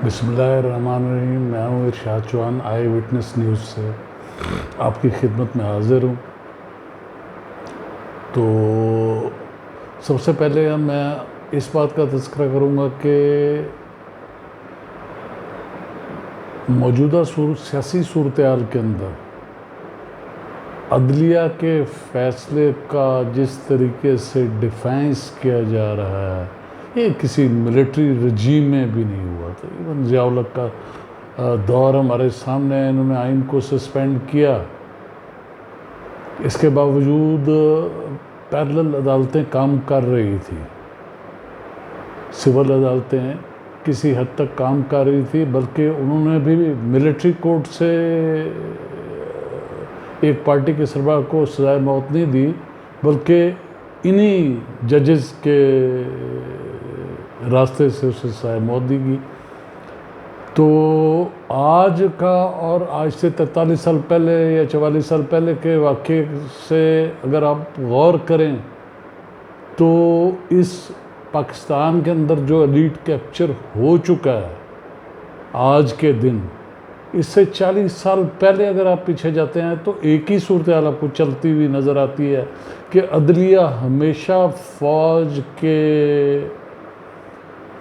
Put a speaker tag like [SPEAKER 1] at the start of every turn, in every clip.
[SPEAKER 1] بسم اللہ الرحمن الرحیم. میں ہوں ارشاد چوہان, آئی وٹنس نیوز سے آپ کی خدمت میں حاضر ہوں. تو سب سے پہلے میں اس بات کا تذکرہ کروں گا کہ موجودہ سیاسی صورتحال کے اندر عدلیہ کے فیصلے کا جس طریقے سے ڈیفینس کیا جا رہا ہے, یہ کسی ملٹری رجیم میں بھی نہیں ہوا تھا. ایون ضیاء الحق کا دور ہمارے سامنے ہے, انہوں نے آئین کو سسپینڈ کیا. اس کے باوجود پیرلل عدالتیں کام کر رہی تھیں, سول عدالتیں کسی حد تک کام کر رہی تھی, بلکہ انہوں نے بھی ملٹری کورٹ سے ایک پارٹی کے سربراہ کو سزائے موت نہیں دی, بلکہ انہی ججز کے راستے سے اسے سزائے موت دی گئی. تو آج کا اور آج سے 43 سال پہلے یا 44 سال پہلے کے واقعے سے اگر آپ غور کریں تو اس پاکستان کے اندر جو ایلیٹ کیپچر ہو چکا ہے آج کے دن, اس سے 40 سال پہلے اگر آپ پیچھے جاتے ہیں تو ایک ہی صورتحال آپ کو چلتی ہوئی نظر آتی ہے کہ عدلیہ ہمیشہ فوج کے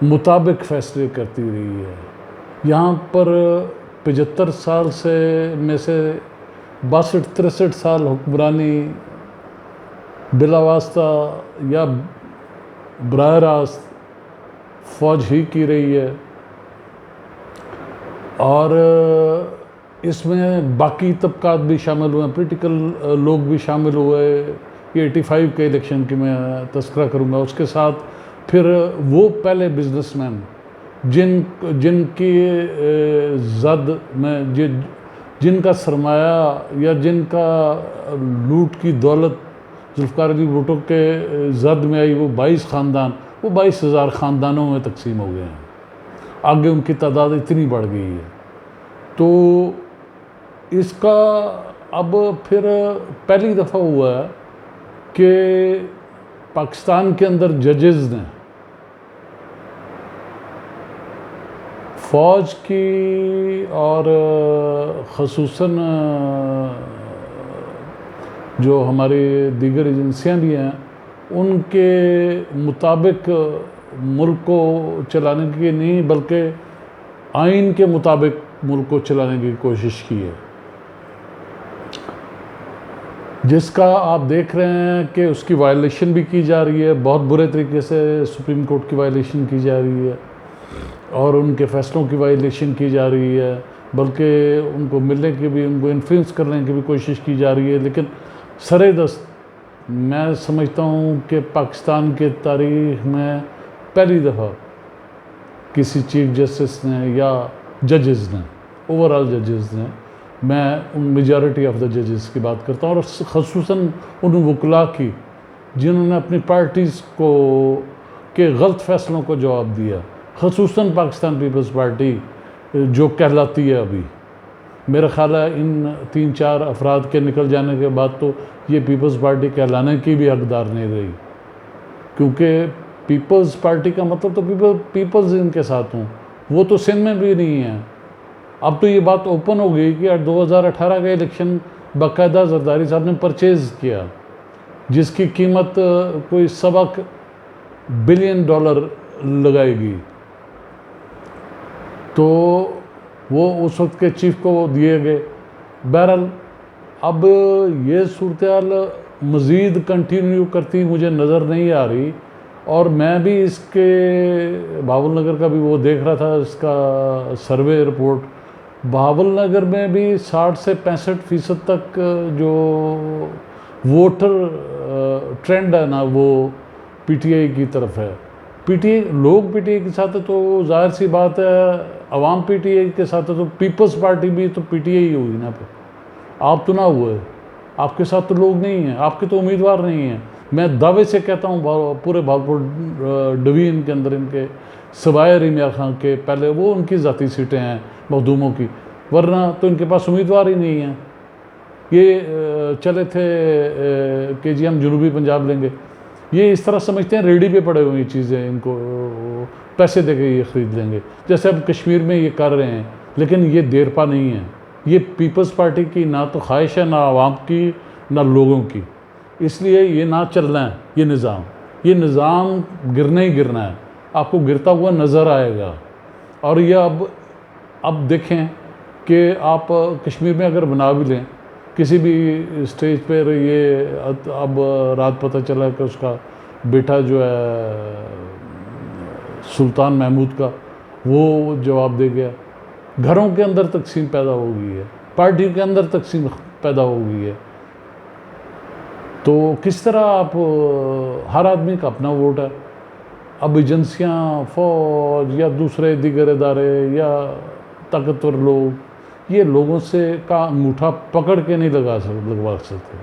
[SPEAKER 1] مطابق فیصلے کرتی رہی ہے. یہاں پر 75 سال میں سے 62-63 سال حکمرانی بلا واسطہ یا براہ راست فوج ہی کی رہی ہے, اور اس میں باقی طبقات بھی شامل ہوئے ہیں, پولیٹیکل لوگ بھی شامل ہوئے. یہ 85 کے الیکشن کی میں تذکرہ کروں گا. اس کے ساتھ پھر وہ پہلے بزنس مین جن کی زد میں جن کا سرمایہ یا جن کا لوٹ کی دولت ذوالفقار علی بھٹو کے زد میں آئی, وہ 22 خاندان, وہ 22,000 خاندانوں میں تقسیم ہو گئے ہیں. آگے ان کی تعداد اتنی بڑھ گئی ہے. تو اس کا اب پھر پہلی دفعہ ہوا ہے کہ پاکستان کے اندر ججز نے فوج کی اور خصوصاً جو ہماری دیگر ایجنسیاں بھی ہیں ان کے مطابق ملک کو چلانے کی نہیں, بلکہ آئین کے مطابق ملک کو چلانے کی کوشش کی ہے, جس کا آپ دیکھ رہے ہیں کہ اس کی وائلیشن بھی کی جا رہی ہے. بہت برے طریقے سے سپریم کورٹ کی وائلیشن کی جا رہی ہے اور ان کے فیصلوں کی وائلیشن کی جا رہی ہے, بلکہ ان کو ملنے کی بھی, ان کو انفلوئنس کرنے کی بھی کوشش کی جا رہی ہے. لیکن سر دست میں سمجھتا ہوں کہ پاکستان کے تاریخ میں پہلی دفعہ کسی چیف جسٹس نے یا ججز نے, اوورآل ججز نے, میں ان میجارٹی آف دا ججز کی بات کرتا ہوں, اور خصوصاً ان وکلاء کی جنہوں نے اپنی پارٹیز کے غلط فیصلوں کو جواب دیا, خصوصاً پاکستان پیپلز پارٹی جو کہلاتی ہے ابھی. میرا خیال ہے ان 3-4 افراد کے نکل جانے کے بعد تو یہ پیپلز پارٹی کہلانے کی بھی حقدار نہیں رہی, کیونکہ پیپلز پارٹی کا مطلب تو پیپلز ان کے ساتھ ہوں, وہ تو سندھ میں بھی نہیں ہیں. اب تو یہ بات اوپن ہو گئی کہ 2018 کا الیکشن باقاعدہ زرداری صاحب نے پرچیز کیا, جس کی قیمت کوئی $1.25 بلین لگائے گی. تو وہ اس وقت کے چیف کو دیے گئے. بہرحال اب یہ صورتحال مزید کنٹینیو کرتی مجھے نظر نہیں آ رہی, اور میں بھی اس کے بہاول نگر کا بھی وہ دیکھ رہا تھا, اس کا سروے رپورٹ. بہاول نگر میں بھی 60 سے 65% تک جو ووٹر ٹرینڈ ہے نا, وہ پی ٹی آئی کی طرف ہے. لوگ پی ٹی آئی کے ساتھ ہے تو ظاہر سی بات ہے, عوام پی ٹی آئی کے ساتھ ہے تو پیپلز پارٹی بھی تو پی ٹی آئی ہوگی نا. پھر آپ تو نہ ہوئے, آپ کے ساتھ تو لوگ نہیں ہیں, آپ کے تو امیدوار نہیں ہیں. میں دعوے سے کہتا ہوں پورے بھاولپور ڈویژن کے اندر ان کے سوائے رحیم یار خان کے, پہلے وہ ان کی ذاتی سیٹیں ہیں مخدوموں کی, ورنہ تو ان کے پاس امیدوار ہی نہیں ہیں. یہ چلے تھے کہ جی ہم جنوبی پنجاب لیں گے, یہ اس طرح سمجھتے ہیں ریڈی پہ پڑے ہوئی چیزیں ان کو پیسے دے کے یہ خرید لیں گے، جیسے اب کشمیر میں یہ کر رہے ہیں، لیکن یہ دیر پا نہیں ہے۔ یہ پیپلز پارٹی کی نہ تو خواہش ہے، نہ عوام کی، نہ لوگوں کی، اس لیے یہ نہ چلنا ہے یہ نظام گرنا ہی گرنا ہے، آپ کو گرتا ہوا نظر آئے گا۔ اور یہ اب دیکھیں کہ آپ کشمیر میں اگر بنا بھی لیں کسی بھی اسٹیج پر، یہ اب رات پتہ چلا کہ اس کا بیٹا جو ہے سلطان محمود کا، وہ جواب دے گیا۔ گھروں کے اندر تقسیم پیدا ہو گئی ہے، پارٹی کے اندر تقسیم پیدا ہو گئی ہے، تو کس طرح آپ، ہر آدمی کا اپنا ووٹ ہے۔ اب ایجنسیاں، فوج یا دوسرے دیگر ادارے یا طاقتور لوگ یہ لوگوں سے کا انگوٹھا پکڑ کے نہیں لگوا سکتے۔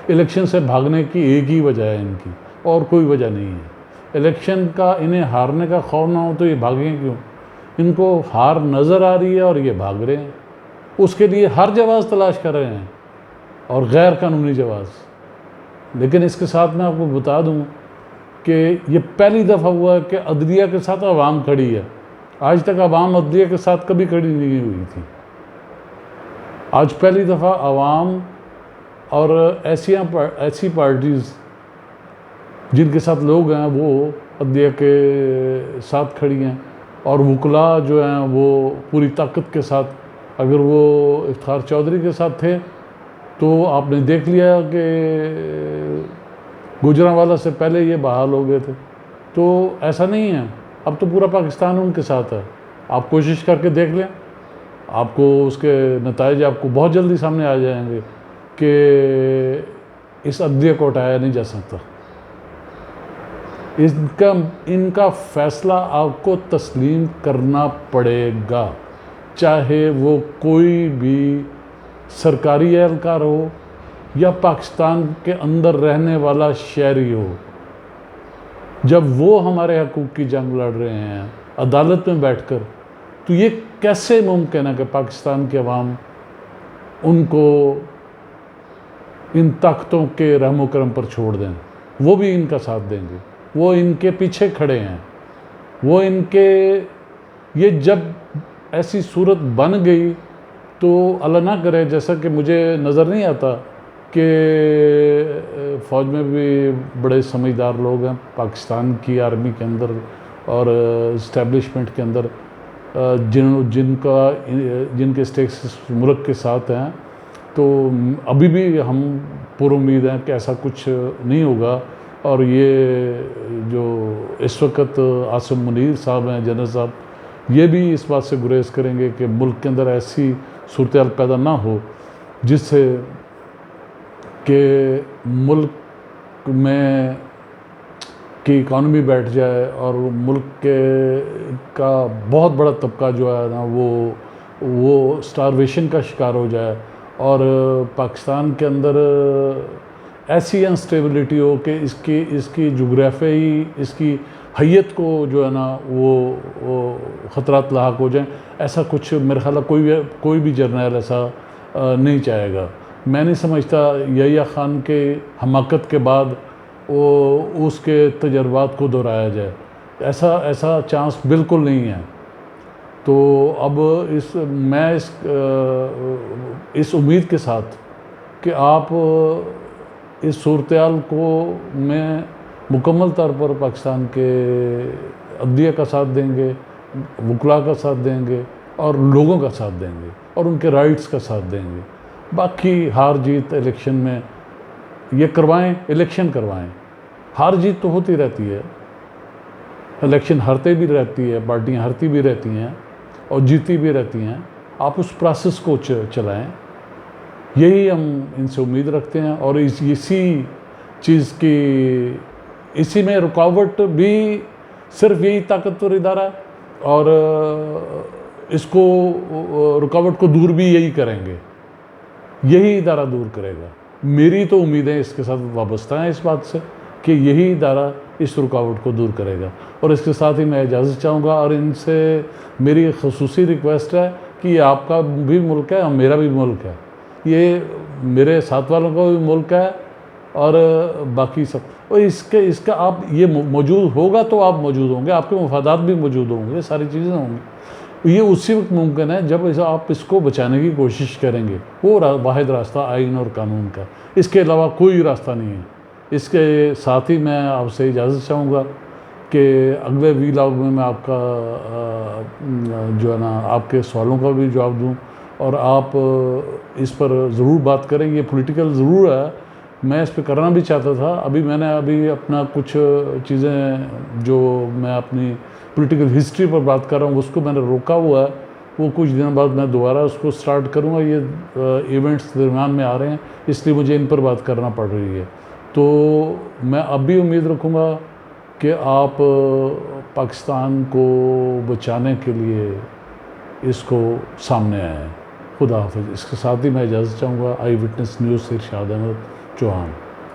[SPEAKER 1] الیکشن سے بھاگنے کی ایک ہی وجہ ہے ان کی، اور کوئی وجہ نہیں ہے۔ الیکشن کا انہیں ہارنے کا خوف نہ ہو تو یہ بھاگیں کیوں؟ ان کو ہار نظر آ رہی ہے اور یہ بھاگ رہے ہیں، اس کے لیے ہر جواز تلاش کر رہے ہیں، اور غیر قانونی جواز۔ لیکن اس کے ساتھ میں آپ کو بتا دوں کہ یہ پہلی دفعہ ہوا ہے کہ عدلیہ کے ساتھ عوام کھڑی ہے۔ آج تک عوام عدلیہ کے ساتھ کبھی کھڑی نہیں ہوئی تھی، آج پہلی دفعہ عوام اور ایسی پارٹیز جن کے ساتھ لوگ ہیں وہ عدلیہ کے ساتھ کھڑی ہیں، اور وکلاء جو ہیں وہ پوری طاقت کے ساتھ۔ اگر وہ افتخار چودھری کے ساتھ تھے تو آپ نے دیکھ لیا کہ گوجرانوالہ سے پہلے یہ بحال ہو گئے تھے، تو ایسا نہیں ہے، اب تو پورا پاکستان ان کے ساتھ ہے۔ آپ کوشش کر کے دیکھ لیں، آپ کو اس کے نتائج آپ کو بہت جلدی سامنے آ جائیں گے کہ اس عدلیہ کو ہٹایا نہیں جا سکتا۔ ان کا فیصلہ آپ کو تسلیم کرنا پڑے گا، چاہے وہ کوئی بھی سرکاری اہلکار ہو یا پاکستان کے اندر رہنے والا شہری ہو۔ جب وہ ہمارے حقوق کی جنگ لڑ رہے ہیں عدالت میں بیٹھ کر، تو یہ کیسے ممکن ہے کہ پاکستان کے عوام ان کو ان طاقتوں کے رحم و کرم پر چھوڑ دیں؟ وہ بھی ان کا ساتھ دیں گے، وہ ان کے پیچھے کھڑے ہیں، وہ ان کے، یہ جب ایسی صورت بن گئی تو اللہ نہ کرے، جیسا کہ مجھے نظر نہیں آتا کہ فوج میں بھی بڑے سمجھدار لوگ ہیں، پاکستان کی آرمی کے اندر اور اسٹیبلشمنٹ کے اندر، جن کے سٹیکس ملک کے ساتھ ہیں، تو ابھی بھی ہم پر امید ہیں کہ ایسا کچھ نہیں ہوگا۔ اور یہ جو اس وقت عاصم منیر صاحب ہیں، جنرل صاحب، یہ بھی اس بات سے گریز کریں گے کہ ملک کے اندر ایسی صورتحال پیدا نہ ہو جس سے کہ ملک میں کی اکانومی بیٹھ جائے اور ملک کا بہت بڑا طبقہ جو ہے نا وہ سٹارویشن کا شکار ہو جائے، اور پاکستان کے اندر ایسی انسٹیبلٹی ہو کہ اس کی جغرافیائی، اس کی حیت کو جو ہے نا وہ خطرات لاحق ہو جائیں۔ ایسا کچھ میرے خیال ہے کوئی بھی جرنیل ایسا نہیں چاہے گا۔ میں نہیں سمجھتا یحییٰ خان کے حماقت کے بعد اس کے تجربات کو دہرایا جائے، ایسا چانس بالکل نہیں ہے۔ تو اب میں اس امید کے ساتھ کہ آپ اس صورتحال کو میں مکمل طور پر پاکستان کے عدلیہ کا ساتھ دیں گے، وکلاء کا ساتھ دیں گے، اور لوگوں کا ساتھ دیں گے، اور ان کے رائٹس کا ساتھ دیں گے۔ باقی ہار جیت الیکشن میں یہ کروائیں، الیکشن کروائیں، ہار جیت تو ہوتی رہتی ہے، الیکشن ہارتے بھی رہتی ہے، پارٹیاں ہارتی بھی رہتی ہیں اور جیتی بھی رہتی ہیں۔ آپ اس پروسیس کو چلائیں، یہی ہم ان سے امید رکھتے ہیں۔ اور اسی چیز کی، اسی میں رکاوٹ بھی صرف یہی طاقتور ادارہ ہے، اور اس کو رکاوٹ کو دور بھی یہی کریں گے، یہی ادارہ دور کرے گا۔ میری تو امیدیں اس کے ساتھ وابستہ ہیں اس بات سے کہ یہی ادارہ اس رکاوٹ کو دور کرے گا۔ اور اس کے ساتھ ہی میں اجازت چاہوں گا، اور ان سے میری خصوصی ریکویسٹ ہے کہ یہ آپ کا بھی ملک ہے اور میرا بھی ملک ہے، یہ میرے ساتھ والوں کا بھی ملک ہے،
[SPEAKER 2] اور باقی سب، اور اس کا آپ یہ موجود ہوگا تو آپ موجود ہوں گے، آپ کے مفادات بھی موجود ہوں گے، ساری چیزیں ہوں گی. یہ اسی وقت ممکن ہے جب آپ اس کو بچانے کی کوشش کریں گے. وہ واحد راستہ آئین اور قانون کا، اس کے علاوہ کوئی راستہ نہیں ہے. اس کے ساتھ ہی میں آپ سے اجازت چاہوں گا کہ اگلے ویلاگ میں آپ کا جو ہے نا آپ کے سوالوں کا بھی جواب دوں، اور آپ اس پر ضرور بات کریں. یہ پولیٹیکل ضرور ہے، میں اس پہ کرنا بھی چاہتا تھا. میں نے اپنا کچھ چیزیں جو میں اپنی پولیٹیکل ہسٹری پر بات کر رہا ہوں اس کو میں نے روکا ہوا ہے. وہ کچھ دنوں بعد میں دوبارہ اس کو سٹارٹ کروں گا. یہ ایونٹس درمیان میں آ رہے ہیں، اس لیے مجھے ان پر بات کرنا پڑ رہی ہے. تو میں اب بھی امید رکھوں گا کہ آپ پاکستان کو بچانے کے لیے اس کو سامنے آئیں. خدا حافظ. اس کے ساتھ ہی میں اجازت چاہوں گا. آئی وٹنس نیوز سے ارشاد احمد چوہان.